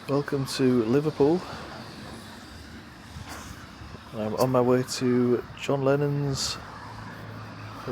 Welcome to Liverpool. I'm on my way to John Lennon's,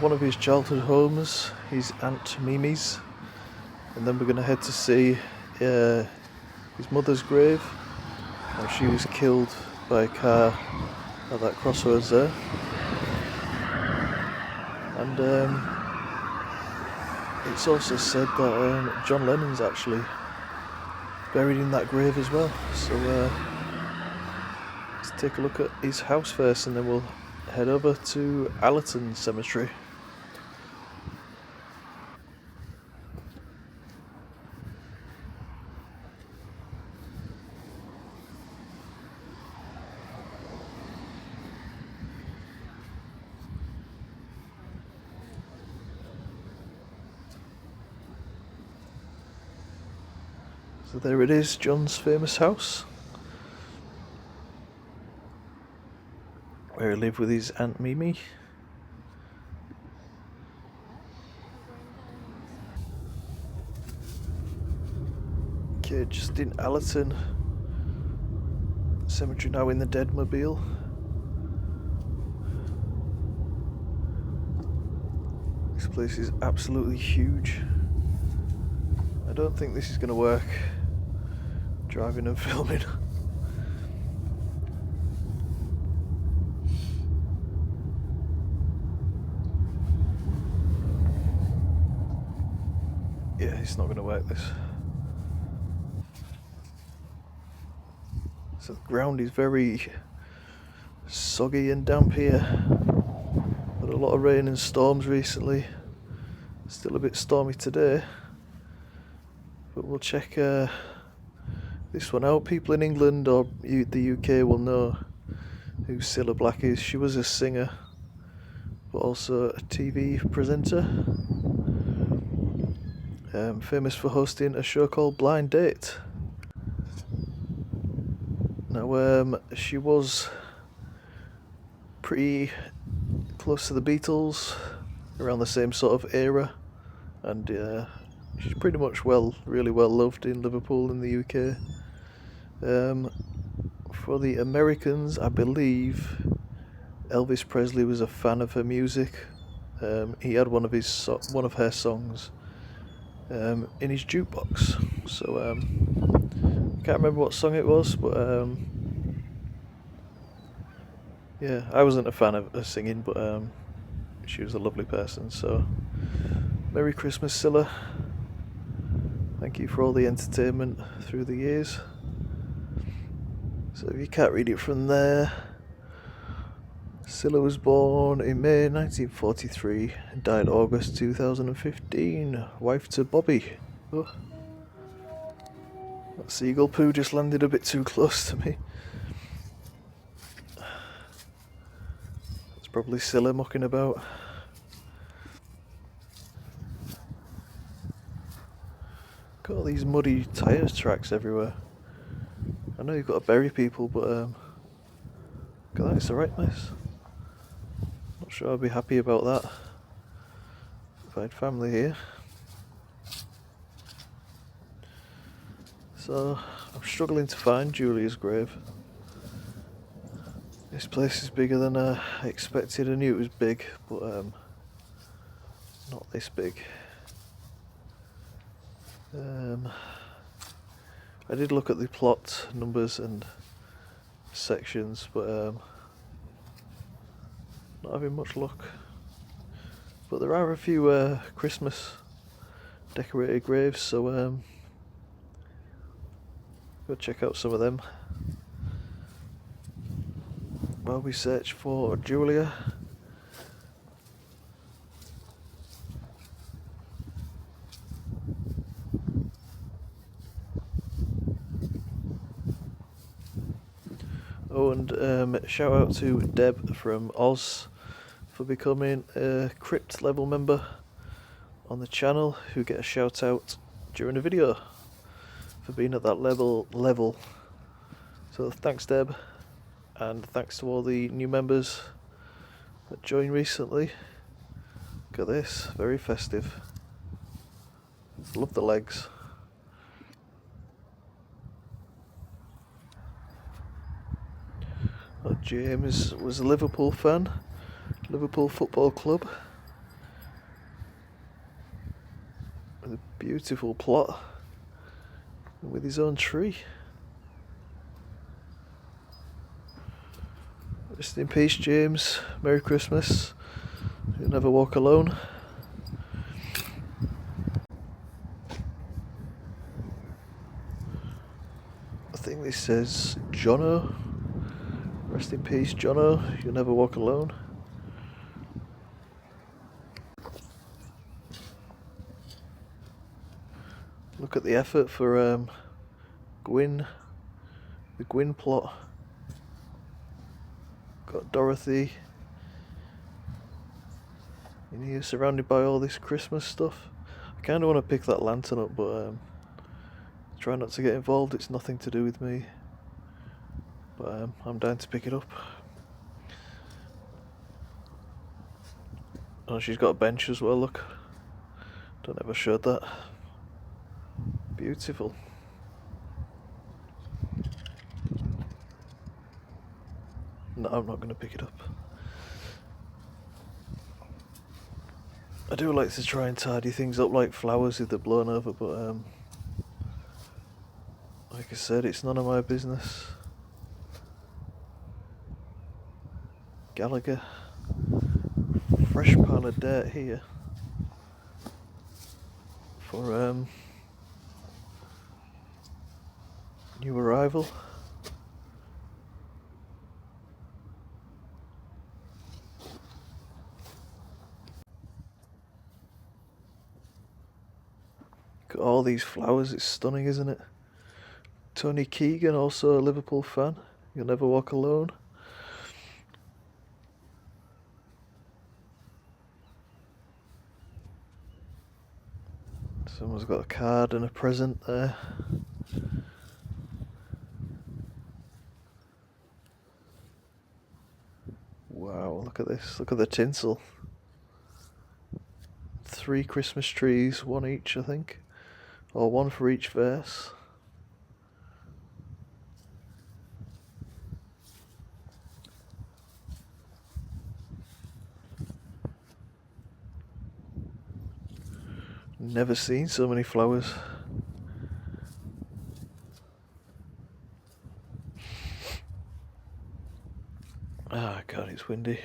one of his childhood homes, his Aunt Mimi's, and then we're going to head to see his mother's grave. She was killed by a car at that crossroads there, and it's also said that John Lennon's actually buried in that grave as well. So let's take a look at his house first, and then we'll head over to Allerton Cemetery. So there it is, John's famous house, where he lived with his Aunt Mimi. Okay, just in Allerton Cemetery now in the Deadmobile. This place is absolutely huge. I don't think this is going to work, driving and filming. Yeah, it's not going to work, this. So the ground is very soggy and damp here. Had a lot of rain and storms recently. Still a bit stormy today. But we'll check this one out. People in England or the UK will know who Cilla Black is. She was a singer, but also a TV presenter. Famous for hosting a show called Blind Date. Now, she was pretty close to the Beatles, around the same sort of era, and she's pretty much really well loved in Liverpool and the UK. For the Americans, I believe Elvis Presley was a fan of her music. He had one of her songs in his jukebox. So I can't remember what song it was, but yeah, I wasn't a fan of her singing, but she was a lovely person. So Merry Christmas, Cilla. Thank you for all the entertainment through the years. So if you can't read it from there, Cilla was born in May 1943 and died August 2015. Wife to Bobby. Oh. That seagull poo just landed a bit too close to me. That's probably Cilla mucking about. Got all these muddy tyre tracks everywhere. I know you've got to bury people, but look at that, it's a right mess. Not sure I'd be happy about that if I had family here. So I'm struggling to find Julia's grave. This place is bigger than I expected. I knew it was big, but not this big. I did look at the plot numbers and sections, but not having much luck. But there are a few Christmas decorated graves, so go check out some of them while we search for Julia. Oh, and shout out to Deb from Oz for becoming a Crypt level member on the channel, who get a shout out during the video for being at that level. So thanks, Deb, and thanks to all the new members that joined recently. Look at this, very festive. Love the legs. James was a Liverpool fan, Liverpool Football Club, with a beautiful plot, and with his own tree. Rest in peace, James. Merry Christmas. You'll never walk alone. I think this says Jono. Rest in peace, Jono. You'll never walk alone. Look at the effort for Gwyn. The Gwyn plot. Got Dorothy in here surrounded by all this Christmas stuff. I kind of want to pick that lantern up, but try not to get involved. It's nothing to do with me, but I'm down to pick it up. Oh, she's got a bench as well, look. Don't ever showed that. Beautiful. No, I'm not going to pick it up. I do like to try and tidy things up like flowers if they're blown over, but like I said, it's none of my business. Gallagher. Fresh pile of dirt here for new arrival. Got all these flowers, it's stunning, isn't it? Tony Keegan, also a Liverpool fan. You'll never walk alone. Someone's got a card and a present there. Wow, look at this. Look at the tinsel. 3 Christmas trees, 1 each, I think. Or 1 for each verse. Never seen so many flowers. Ah, God, it's windy.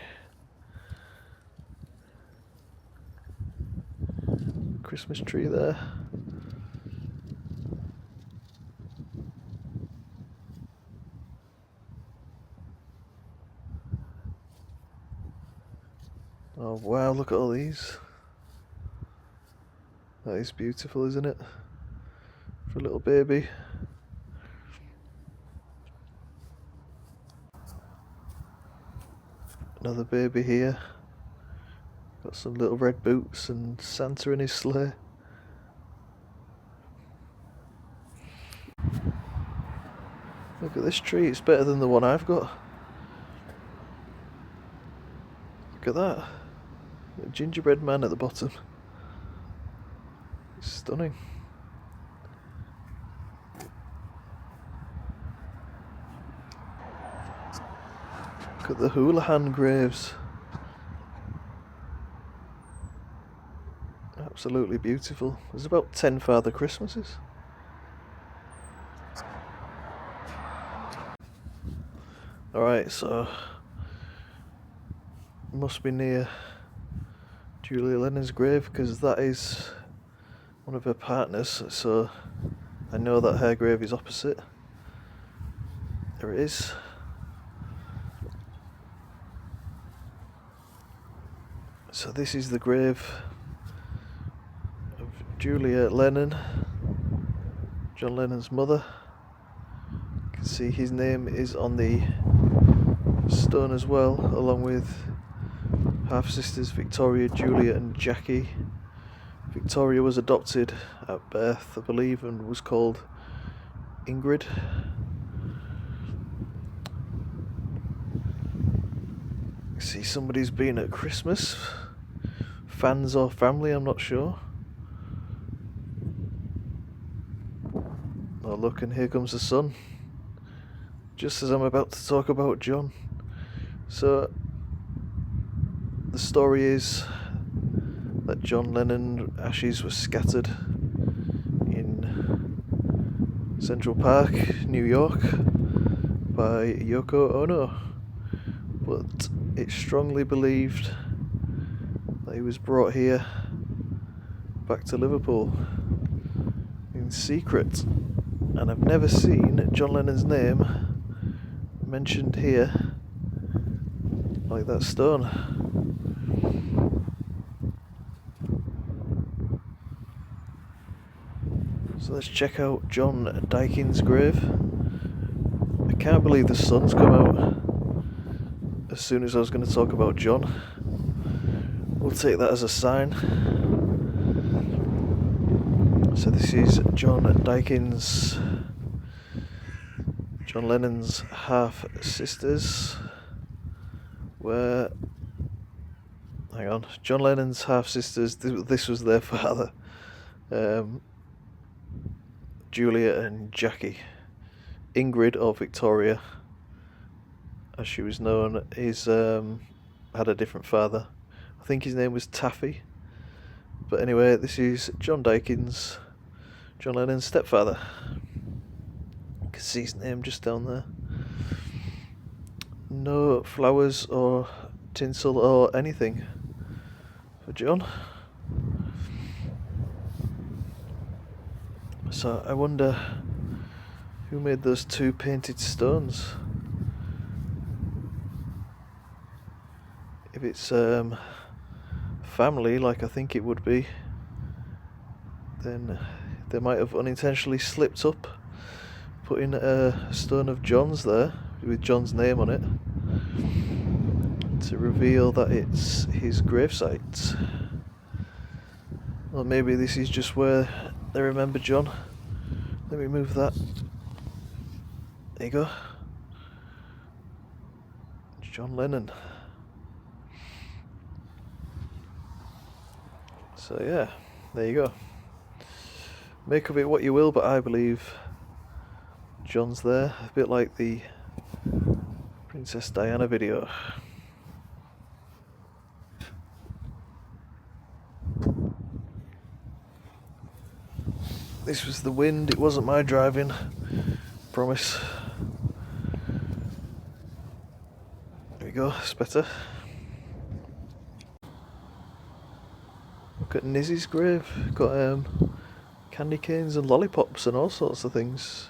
Christmas tree there. Oh wow, look at all these. That is beautiful, isn't it? For a little baby. Another baby here. Got some little red boots and Santa in his sleigh. Look at this tree, it's better than the one I've got. Look at that. A gingerbread man at the bottom. It's stunning. Look at the Houlihan graves. Absolutely beautiful. There's about 10 Father Christmases. Alright, so must be near Julia Lennon's grave because that is one of her partners, so I know that her grave is opposite. There it is. So this is the grave of Julia Lennon, John Lennon's mother. You can see his name is on the stone as well, along with half-sisters Victoria, Julia and Jackie. Victoria was adopted at birth, I believe, and was called Ingrid. See, somebody's been at Christmas. Fans or family, I'm not sure. Oh look, and here comes the sun. Just as I'm about to talk about John. So the story is that John Lennon ashes were scattered in Central Park, New York, by Yoko Ono, but it's strongly believed that he was brought here back to Liverpool in secret, and I've never seen John Lennon's name mentioned here like that stone. So let's check out John Dykins' grave. I can't believe the sun's come out as soon as I was going to talk about John. We'll take that as a sign. So this is John Dykins, John Lennon's half-sisters, John Lennon's half-sisters, this was their father, Julia and Jackie. Ingrid, or Victoria, as she was known, had a different father. I think his name was Taffy. But anyway, this is John Dykins, John Lennon's stepfather. You can see his name just down there. No flowers or tinsel or anything for John. So I wonder who made those two painted stones. If it's family, like I think it would be, then they might have unintentionally slipped up, putting a stone of John's there with John's name on it to reveal that it's his gravesite. Or maybe this is just where they remember John. Let me move that. There you go. John Lennon. So yeah, there you go. Make of it what you will, but I believe John's there, a bit like the Princess Diana video. This was the wind, it wasn't my driving, promise. There we go, it's better. Look at Nizzy's grave, got candy canes and lollipops and all sorts of things.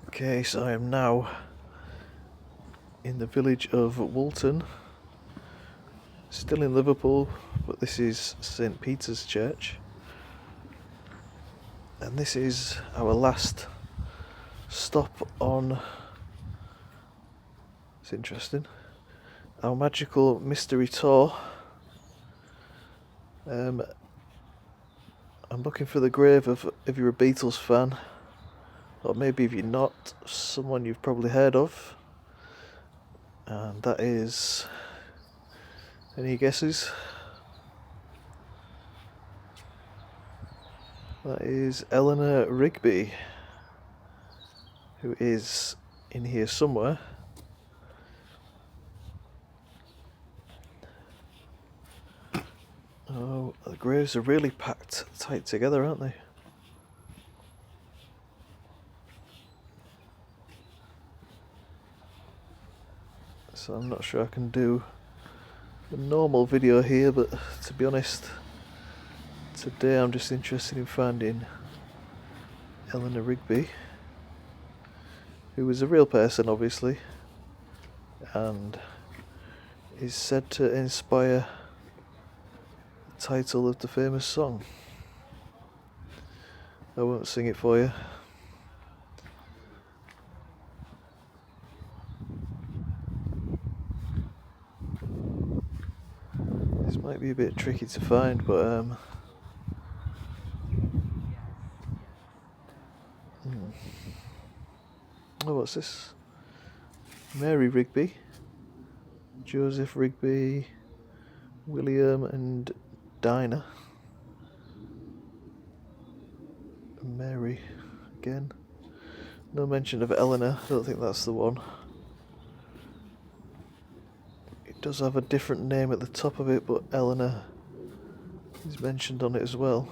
Okay, so I am now in the village of Woolton, still in Liverpool, but this is St. Peter's Church, and this is our last stop on, it's interesting, our magical mystery tour. I'm looking for the grave of, if you're a Beatles fan, or maybe if you're not, someone you've probably heard of, and that is, any guesses? That is Eleanor Rigby, who is in here somewhere. Oh, the graves are really packed tight together, aren't they? So I'm not sure I can do a normal video here, but to be honest, today I'm just interested in finding Eleanor Rigby, who was a real person obviously, and is said to inspire the title of the famous song. I won't sing it for you. This might be a bit tricky to find, but oh, what's this? Mary Rigby. Joseph Rigby, William and Dinah. Mary again. No mention of Eleanor, I don't think that's the one. It does have a different name at the top of it, but Eleanor is mentioned on it as well.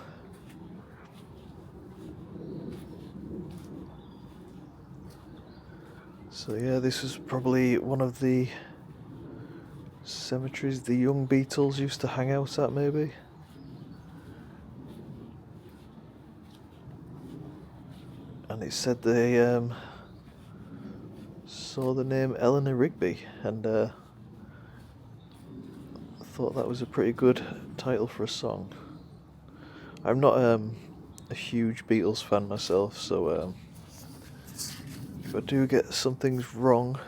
So yeah, this was probably one of the cemeteries the young Beatles used to hang out at, maybe. And it said they saw the name Eleanor Rigby, and thought that was a pretty good title for a song. I'm not a huge Beatles fan myself, so if I do get some things wrong,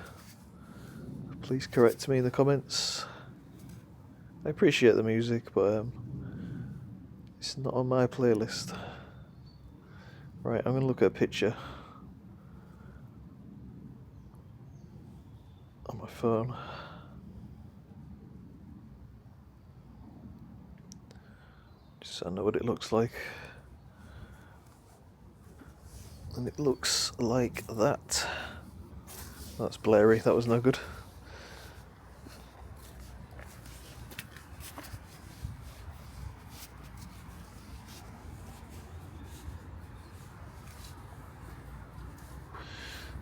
please correct me in the comments. I appreciate the music, but it's not on my playlist. Right, I'm going to look at a picture on my phone. Just so I know what it looks like. And it looks like that. That's blurry, that was no good.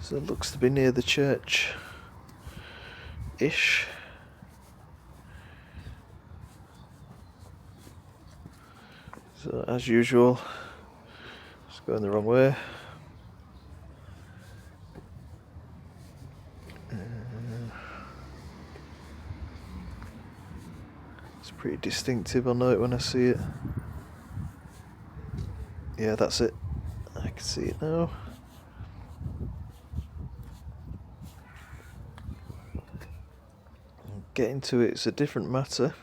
So it looks to be near the church-ish. So as usual, just going the wrong way. It's pretty distinctive, I'll know it when I see it. Yeah, that's it. I can see it now. Getting to it's a different matter.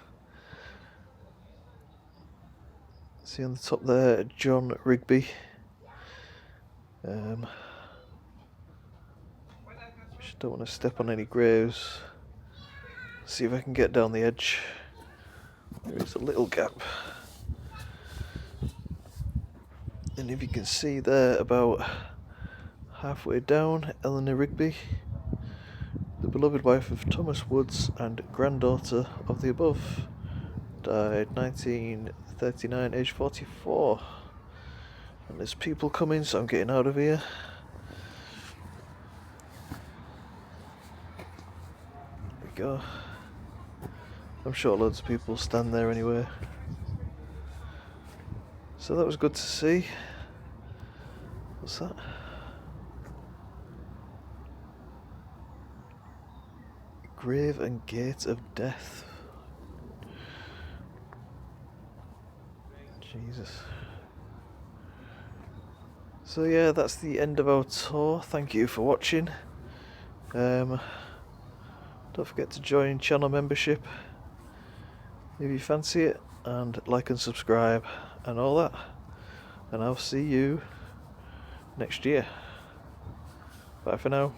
See on the top there, John Rigby. Just don't want to step on any graves. See if I can get down the edge. There is a little gap. And if you can see there, about halfway down, Eleanor Rigby, the beloved wife of Thomas Woods and granddaughter of the above, died 1939, age 44. And there's people coming, so I'm getting out of here. There we go. I'm sure loads of people stand there anyway. So that was good to see. What's that? Grave and Gate of Death. Jesus. So yeah, that's the end of our tour. Thank you for watching. Don't forget to join channel membership if you fancy it, and like and subscribe and all that. And I'll see you next year. Bye for now.